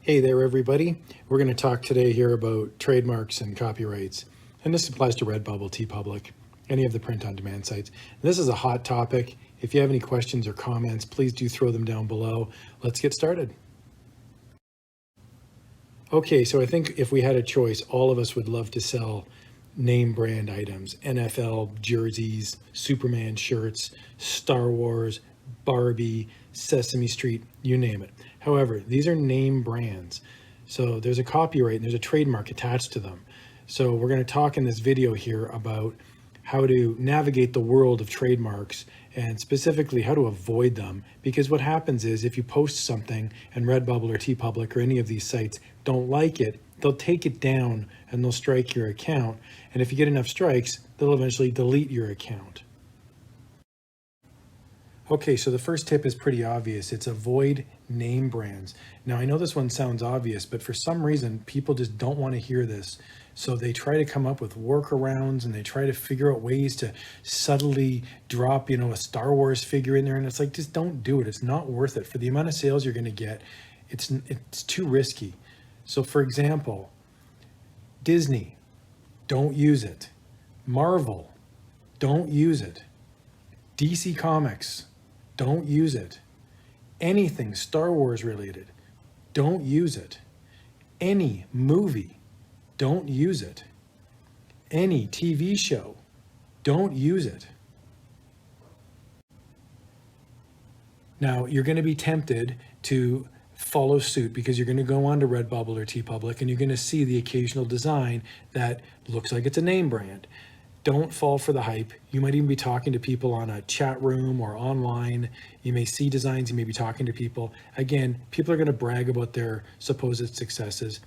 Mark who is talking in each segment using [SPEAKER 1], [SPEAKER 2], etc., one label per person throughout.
[SPEAKER 1] Hey there, everybody. We're going to talk today here about trademarks and copyrights. And this applies to Redbubble, Teepublic, any of the print-on-demand sites. This is a hot topic. If you have any questions or comments, please do throw them down below. Let's get started. Okay, so I think if we had a choice, all of us would love to sell name brand items, NFL jerseys, Superman shirts, Star Wars, Barbie, Sesame Street, you name it. However, these are name brands. So there's a copyright and there's a trademark attached to them. So we're going to talk in this video here about how to navigate the world of trademarks and specifically how to avoid them. Because what happens is if you post something and Redbubble or TeePublic or any of these sites don't like it, they'll take it down and they'll strike your account. And if you get enough strikes, they'll eventually delete your account. Okay, so the first tip is pretty obvious. It's avoid name brands. Now, I know this one sounds obvious, but for some reason, people just don't want to hear this. So they try to come up with workarounds and they try to figure out ways to subtly drop, a Star Wars figure in there. And it's like, just don't do it. It's not worth it. For the amount of sales you're going to get, it's too risky. So for example, Disney, don't use it. Marvel, don't use it. DC Comics, don't use it. Anything Star Wars related, don't use it. Any movie, don't use it. Any TV show, don't use it. Now, you're going to be tempted to follow suit because you're going to go on to Redbubble or TeePublic and you're going to see the occasional design that looks like it's a name brand. Don't fall for the hype. You might even be talking to people on a chat room or online. You may see designs, you may be talking to people. Again, people are going to brag about their supposed successes.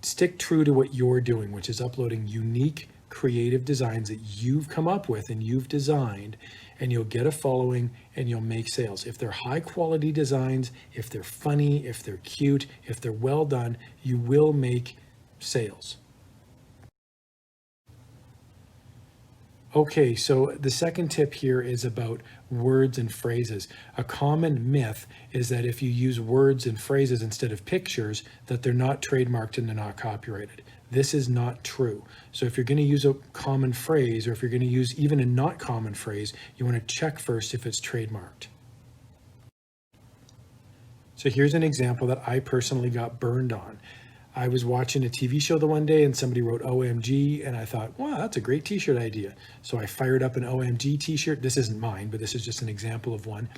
[SPEAKER 1] Stick true to what you're doing, which is uploading unique, creative designs that you've come up with and you've designed, and you'll get a following and you'll make sales. If they're high quality designs, if they're funny, if they're cute, if they're well done, you will make sales. Okay, so the second tip here is about words and phrases. A common myth is that if you use words and phrases instead of pictures, that they're not trademarked and they're not copyrighted. This is not true. So if you're going to use a common phrase, or if you're going to use even a not common phrase, you want to check first if it's trademarked. So here's an example that I personally got burned on. I was watching a TV show the one day and somebody wrote OMG and I thought, wow, that's a great t-shirt idea. So I fired up an OMG t-shirt. This isn't mine, but this is just an example of one.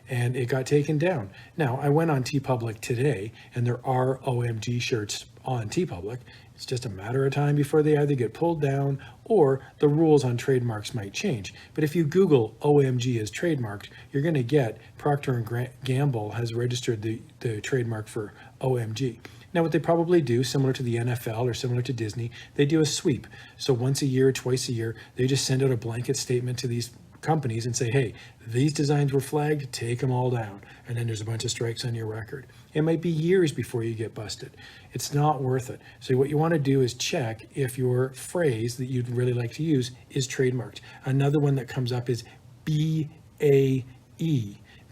[SPEAKER 1] And it got taken down. Now, I went on TeePublic today and there are OMG shirts on TeePublic. It's just a matter of time before they either get pulled down or the rules on trademarks might change. But if you Google OMG as trademarked, you're going to get Procter & Gamble has registered the trademark for OMG. Now, what they probably do, similar to the NFL or similar to Disney, they do a sweep. So once a year, twice a year, they just send out a blanket statement to these companies and say, hey, these designs were flagged, take them all down. And then there's a bunch of strikes on your record. It might be years before you get busted. It's not worth it. So what you want to do is check if your phrase that you'd really like to use is trademarked. Another one that comes up is BAE,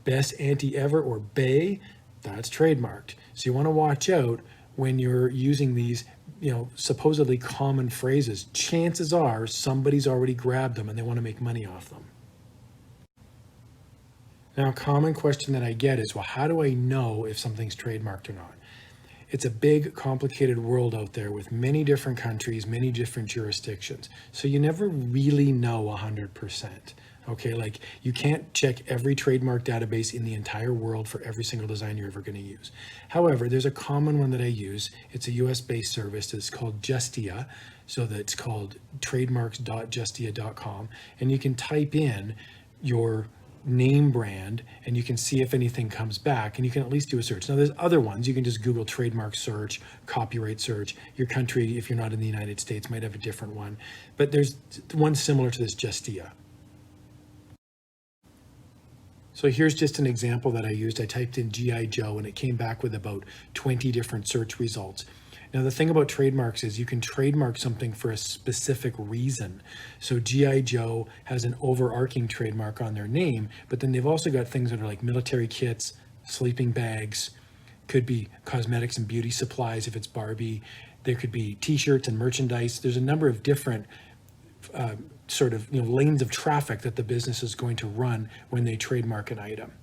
[SPEAKER 1] best ante ever, or BAE. That's trademarked. So you want to watch out when you're using these, supposedly common phrases. Chances are somebody's already grabbed them and they want to make money off them. Now, a common question that I get is, well, how do I know if something's trademarked or not? It's a big, complicated world out there with many different countries, many different jurisdictions. So you never really know 100%. Okay, like you can't check every trademark database in the entire world for every single design you're ever going to use. However, there's a common one that I use. It's a US-based service. It's called Justia. So that's called trademarks.justia.com. And you can type in your name brand and you can see if anything comes back and you can at least do a search. Now there's other ones. You can just Google trademark search, copyright search. Your country, if you're not in the United States, might have a different one. But there's one similar to this Justia. So here's just an example that I used. I typed in G.I. Joe and it came back with about 20 different search results. Now, the thing about trademarks is you can trademark something for a specific reason. So G.I. Joe has an overarching trademark on their name, but then they've also got things that are like military kits, sleeping bags, Could be cosmetics and beauty supplies if it's Barbie. There could be t-shirts and merchandise. There's a number of different sort of lanes of traffic that the business is going to run when they trademark an item.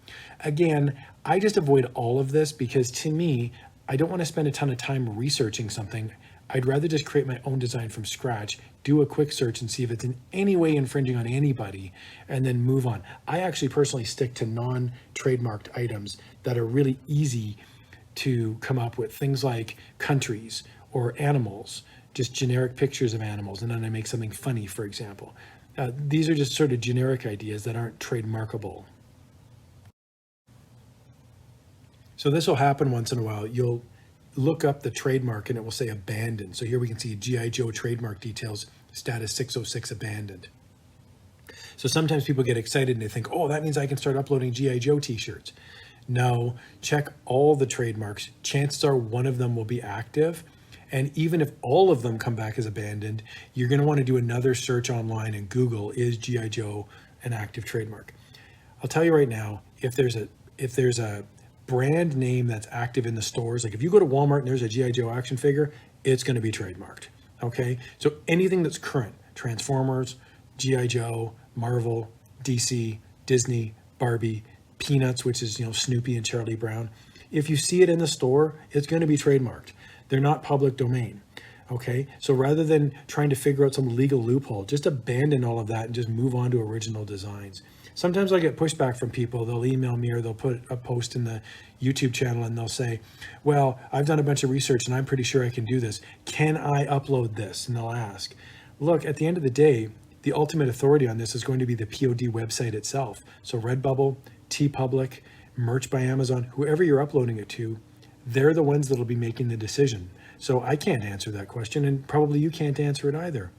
[SPEAKER 1] Again, I just avoid all of this because to me, I don't want to spend a ton of time researching something. I'd rather just create my own design from scratch, do a quick search and see if it's in any way infringing on anybody, and then move on. I actually personally stick to non-trademarked items that are really easy to come up with, things like countries or animals, just generic pictures of animals, and then I make something funny, for example. These are just sort of generic ideas that aren't trademarkable. So this will happen once in a while. You'll look up the trademark and it will say abandoned. So here we can see G.I. Joe trademark details, status 606 abandoned. So sometimes people get excited and they think, oh, that means I can start uploading G.I. Joe t-shirts. No, check all the trademarks. Chances are one of them will be active. And even if all of them come back as abandoned, you're going to want to do another search online and Google, is G.I. Joe an active trademark? I'll tell you right now, if there's a brand name that's active in the stores, like if you go to Walmart and there's a G.I. Joe action figure, it's going to be trademarked. Okay, so anything that's current, Transformers, G.I. Joe, Marvel, DC, Disney, Barbie, Peanuts, which is Snoopy and Charlie Brown, if you see it in the store, it's going to be trademarked. They're not public domain. Okay, so rather than trying to figure out some legal loophole, just abandon all of that and just move on to original designs. Sometimes I get pushback from people. They'll email me or they'll put a post in the YouTube channel and they'll say, well, I've done a bunch of research and I'm pretty sure I can do this. Can I upload this? And they'll ask. Look, at the end of the day, the ultimate authority on this is going to be the POD website itself. So Redbubble, Teepublic, Merch by Amazon, whoever you're uploading it to, they're the ones that'll be making the decision. So I can't answer that question, and probably you can't answer it either.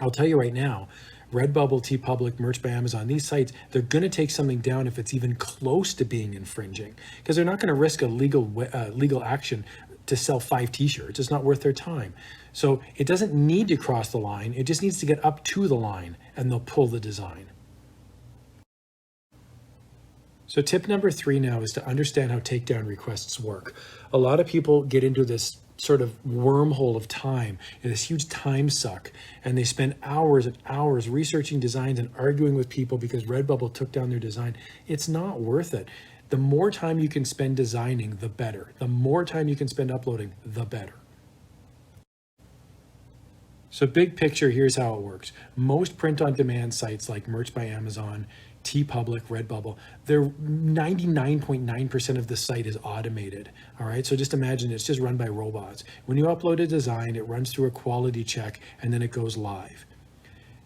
[SPEAKER 1] I'll tell you right now, Redbubble, Teepublic, Merch by Amazon, these sites, they're going to take something down if it's even close to being infringing, because they're not going to risk a legal action to sell 5 t-shirts. It's not worth their time. So it doesn't need to cross the line. It just needs to get up to the line, and they'll pull the design. So tip number 3 now is to understand how takedown requests work. A lot of people get into this sort of wormhole of time and this huge time suck, and they spend hours and hours researching designs and arguing with people because Redbubble took down their design. It's not worth it. The more time you can spend designing, the better. The more time you can spend uploading, the better. So big picture, here's how it works. Most print-on-demand sites like Merch by Amazon, Teepublic, Redbubble, they're 99.9% of the site is automated. All right, so just imagine it's just run by robots. When you upload a design, it runs through a quality check and then it goes live.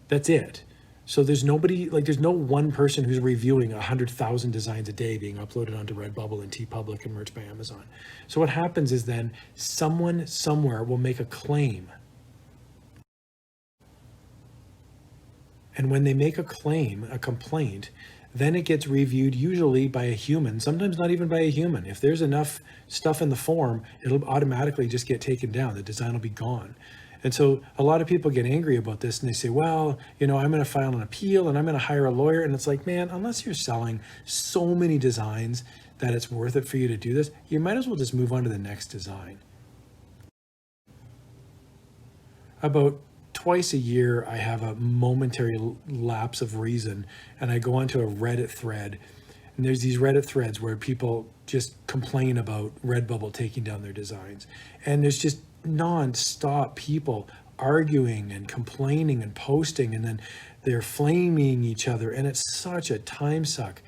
[SPEAKER 1] That's it. So there's nobody, there's no one person who's reviewing 100,000 designs a day being uploaded onto Redbubble and Teepublic and Merch by Amazon. So what happens is then someone somewhere will make a claim. And when they make a claim, a complaint, then it gets reviewed usually by a human, sometimes not even by a human. If there's enough stuff in the form, it'll automatically just get taken down. The design will be gone. And so a lot of people get angry about this and they say, well, I'm going to file an appeal and I'm going to hire a lawyer. And it's like, man, unless you're selling so many designs that it's worth it for you to do this, you might as well just move on to the next design. About twice a year, I have a momentary lapse of reason and I go onto a Reddit thread, and there's these Reddit threads where people just complain about Redbubble taking down their designs, and there's just non-stop people arguing and complaining and posting, and then they're flaming each other, and it's such a time suck.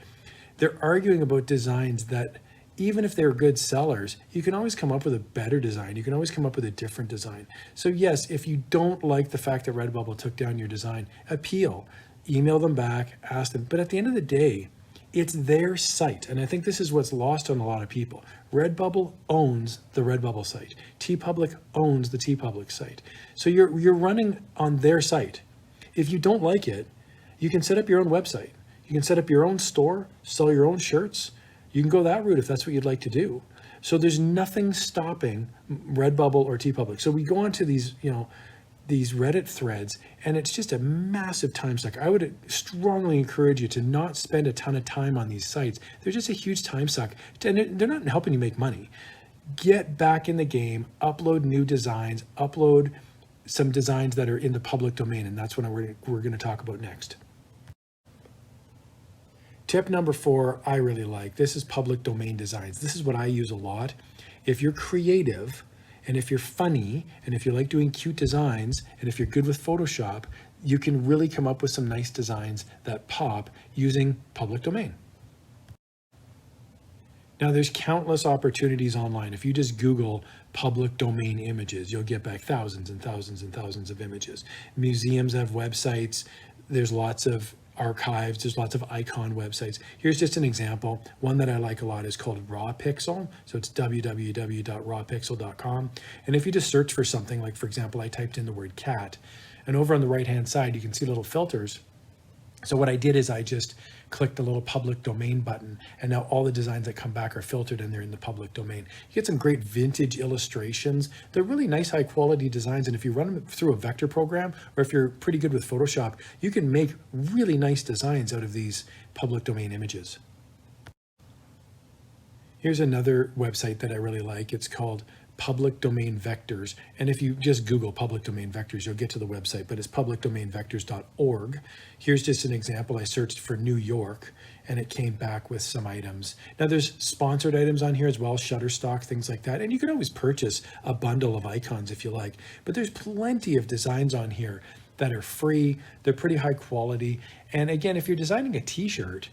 [SPEAKER 1] They're arguing about designs that, even if they're good sellers, you can always come up with a better design. You can always come up with a different design. So yes, if you don't like the fact that Redbubble took down your design, appeal, email them back, ask them. But at the end of the day, it's their site. And I think this is what's lost on a lot of people. Redbubble owns the Redbubble site. Teepublic owns the Teepublic site. So you're running on their site. If you don't like it, you can set up your own website. You can set up your own store, sell your own shirts. You can go that route if that's what you'd like to do. So there's nothing stopping Redbubble or Teepublic. So we go onto these, these Reddit threads, and it's just a massive time suck. I would strongly encourage you to not spend a ton of time on these sites. They're just a huge time suck, and they're not helping you make money. Get back in the game, upload new designs, upload some designs that are in the public domain, and that's what we're going to talk about next. Tip number 4, I really like. This is public domain designs. This is what I use a lot. If you're creative, and if you're funny, and if you like doing cute designs, and if you're good with Photoshop, you can really come up with some nice designs that pop using public domain. Now, there's countless opportunities online. If you just Google public domain images, you'll get back thousands and thousands and thousands of images. Museums have websites. There's lots of archives. There's lots of icon websites. Here's just an example. One that I like a lot is called RawPixel. So it's www.rawpixel.com. And if you just search for something, like for example, I typed in the word cat, and over on the right-hand side, you can see little filters. So what I did is I just clicked the little public domain button, and now all the designs that come back are filtered and they're in the public domain. You get some great vintage illustrations. They're really nice, high quality designs. And if you run them through a vector program, or if you're pretty good with Photoshop, you can make really nice designs out of these public domain images. Here's another website that I really like. It's called Public Domain Vectors. And if you just Google Public Domain Vectors, you'll get to the website, but it's publicdomainvectors.org. Here's just an example. I searched for New York, and it came back with some items. Now there's sponsored items on here as well, Shutterstock, things like that. And you can always purchase a bundle of icons if you like, but there's plenty of designs on here that are free. They're pretty high quality. And again, if you're designing a t-shirt,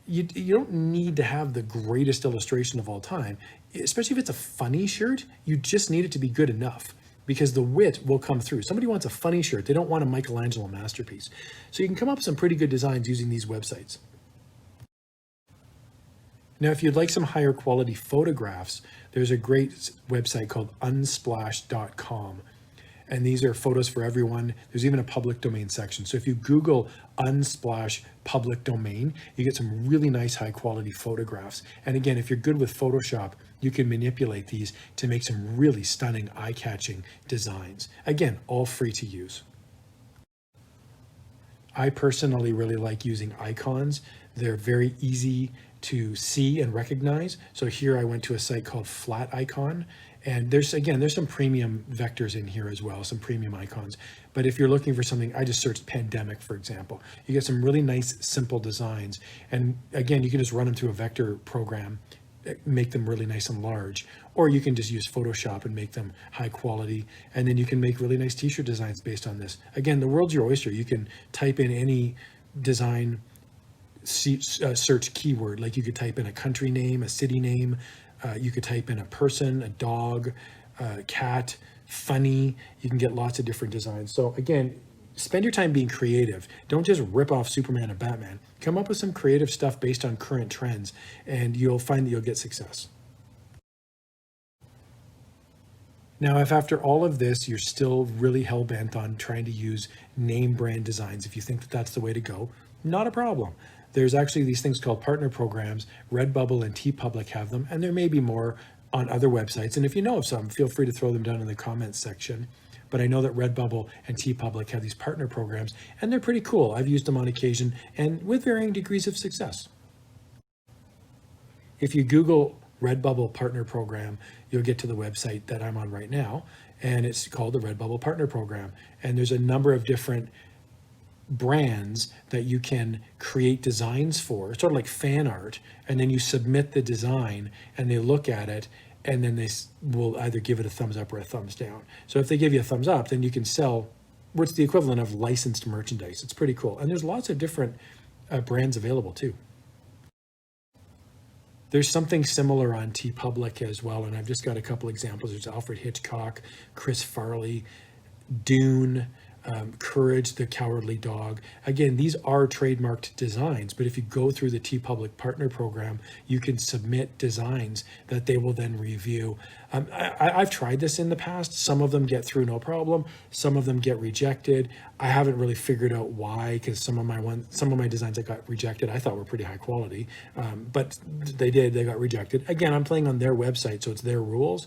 [SPEAKER 1] you don't need to have the greatest illustration of all time, especially if it's a funny shirt. You just need it to be good enough, because the wit will come through. Somebody wants a funny shirt. They don't want a Michelangelo masterpiece. So you can come up with some pretty good designs using these websites. Now, if you'd like some higher quality photographs, there's a great website called unsplash.com. And these are photos for everyone. There's even a public domain section. So if you Google Unsplash public domain, you get some really nice high quality photographs. And again, if you're good with Photoshop, you can manipulate these to make some really stunning, eye-catching designs. Again, all free to use. I personally really like using icons. They're very easy to see and recognize. So here I went to a site called Flat Icon. And there's some premium vectors in here as well, some premium icons. But if you're looking for something, I just searched pandemic, for example. You get some really nice, simple designs. And again, you can just run them through a vector program, make them really nice and large. Or you can just use Photoshop and make them high quality. And then you can make really nice t-shirt designs based on this. Again, the world's your oyster. You can type in any design search keyword. Like you could type in a country name, a city name. You could type in a person, a dog, a cat, funny. You can get lots of different designs. So again, spend your time being creative. Don't just rip off Superman and Batman. Come up with some creative stuff based on current trends, and you'll find that you'll get success. Now, if after all of this, you're still really hell-bent on trying to use name brand designs, if you think that that's the way to go, not a problem. There's actually these things called partner programs. Redbubble and Teepublic have them, and there may be more on other websites. And if you know of some, feel free to throw them down in the comments section. But I know that Redbubble and Teepublic have these partner programs, and they're pretty cool. I've used them on occasion, and with varying degrees of success. If you Google Redbubble partner program, you'll get to the website that I'm on right now, and it's called the Redbubble partner program. And there's a number of different brands that you can create designs for, sort of like fan art, and then you submit the design and they look at it, and then they will either give it a thumbs up or a thumbs down. So if they give you a thumbs up, then you can sell what's the equivalent of licensed merchandise. It's pretty cool. And there's lots of different brands available too. There's something similar on Teepublic as well, and I've just got a couple examples. There's Alfred Hitchcock, Chris Farley, Dune, Courage the Cowardly Dog. Again, these are trademarked designs, but if you go through the Teepublic partner program, you can submit designs that they will then review. I've tried this in the past. Some of them get through no problem. Some of them get rejected. I haven't really figured out why, because some of my designs that got rejected I thought were pretty high quality, but they got rejected. Again, I'm playing on their website, so it's their rules.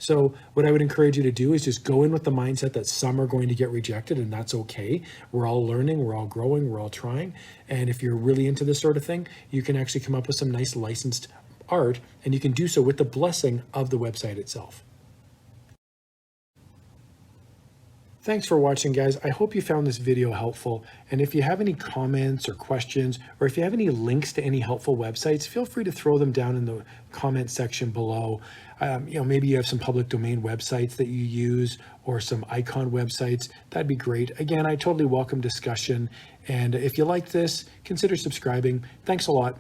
[SPEAKER 1] So what I would encourage you to do is just go in with the mindset that some are going to get rejected, and that's okay. We're all learning, we're all growing, we're all trying. And if you're really into this sort of thing, you can actually come up with some nice licensed art, and you can do so with the blessing of the website itself. Thanks for watching, guys. I hope you found this video helpful. And if you have any comments or questions, or if you have any links to any helpful websites, feel free to throw them down in the comment section below. Maybe you have some public domain websites that you use or some icon websites. That'd be great. Again, I totally welcome discussion. And if you like this, consider subscribing. Thanks a lot.